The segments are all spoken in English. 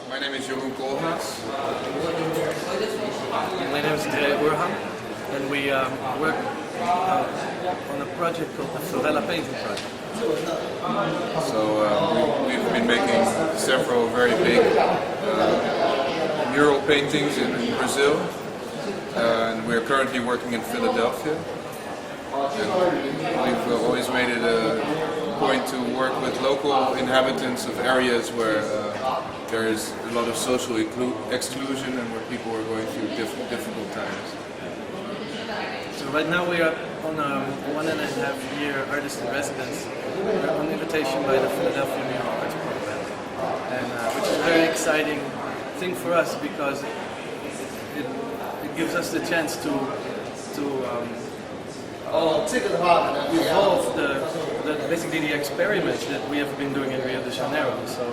My name is Jeroen Koolhaas. My name is Urham, and we work on a project called the Favela Painting Project. So we've been making several very big mural paintings in Brazil, and we're currently working in Philadelphia. And we've always made it a point to work with local inhabitants of areas where there is a lot of social exclusion and where people are going through difficult times. So right now we are on a 1.5-year artist in residence. We're on invitation by the Philadelphia Mural Arts Program, and which is a very exciting thing for us because it gives us the chance to evolve basically the experiments that we have been doing in Rio de Janeiro. So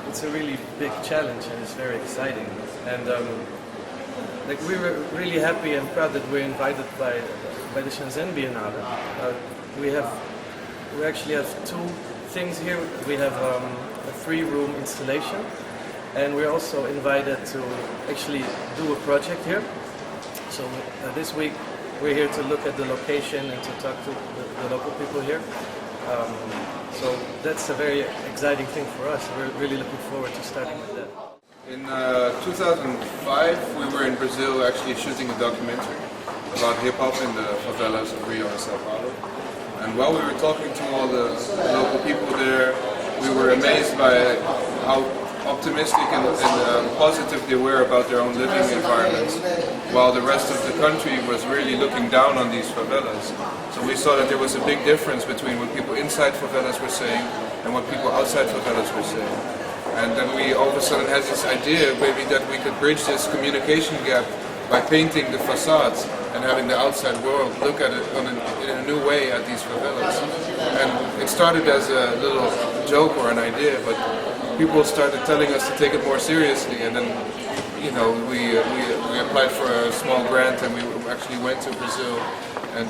it's a really big challenge and it's very exciting. And we were really happy and proud that we're invited by the Shenzhen Biennale. We actually have two things here. We have a 3-room installation, and we're also invited to actually do a project here. So this week we're here to look at the location and to talk to the local people here. So that's a very exciting thing for us. We're really looking forward to starting with that. In 2005 we were in Brazil actually shooting a documentary about hip-hop in the favelas of Rio and Sao Paulo. And while we were talking to all the local people there, we were amazed by how optimistic and positive they were about their own living environments, while the rest of the country was really looking down on these favelas. So we saw that there was a big difference between what people inside favelas were saying and what people outside favelas were saying. And then we all of a sudden had this idea maybe that we could bridge this communication gap by painting the facades and having the outside world look at it in a new way at these favelas. And it started as a little joke or an idea, but people started telling us to take it more seriously, and then we applied for a small grant and we actually went to Brazil, and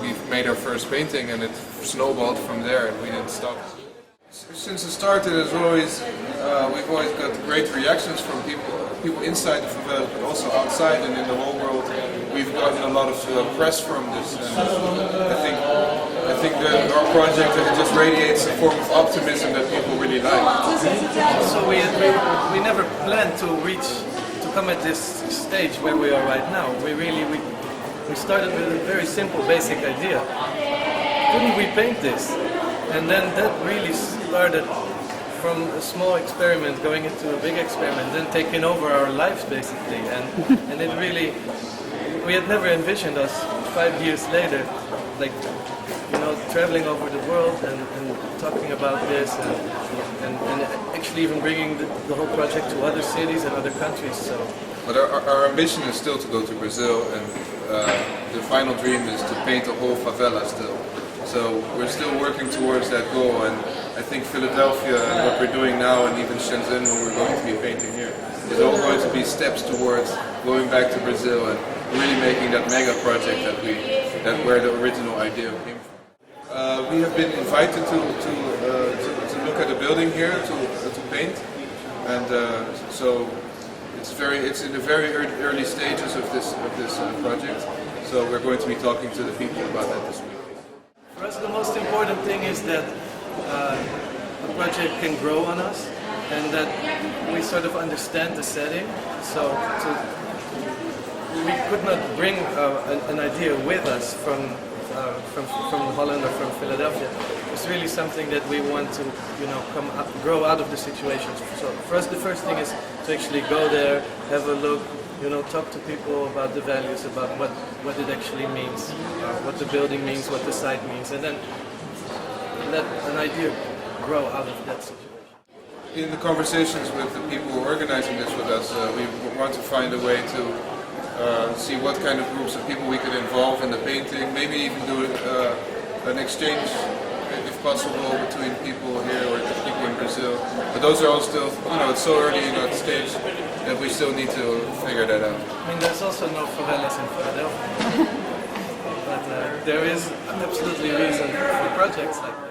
we've made our first painting, and it snowballed from there and we didn't stop. Since the start, we've always got great reactions from people inside the favela, but also outside and in the whole world. We've gotten a lot of press from this, and I think that our project just radiates a form of optimism that people really like. So we never planned to come at this stage where we are right now. We started with a very simple, basic idea. Couldn't we paint this? And then that really started from a small experiment going into a big experiment, then taking over our lives basically. And it really, we had never envisioned us 5 years later, traveling over the world and talking about this and actually even bringing the whole project to other cities and other countries. So. But our ambition is still to go to Brazil, and the final dream is to paint a whole favela still. So we're still working towards that goal, and I think Philadelphia and what we're doing now, and even Shenzhen, when we're going to be painting here, is all going to be steps towards going back to Brazil and really making that mega project where the original idea came from. We have been invited to look at a building here to paint, and so it's in the very early stages of this project. So we're going to be talking to the people about that this week. For us, the most important thing is that the project can grow on us, and that we sort of understand the setting. So we could not bring an idea with us from Holland or from Philadelphia. It's really something that we want to, grow out of the situation. So for us, the first thing is to actually go there, have a look, talk to people about the values, about what it actually means, what the building means, what the site means, and then let an idea grow out of that situation. In the conversations with the people who are organizing this with us, we want to find a way to see what kind of groups of people we could involve in the painting, maybe even do an exchange, if possible, between people here or people in Brazil. But those are all still, it's so early in that stage that we still need to figure that out. I mean, there's also no favelas in Philadelphia, but there is absolutely reason for projects like that.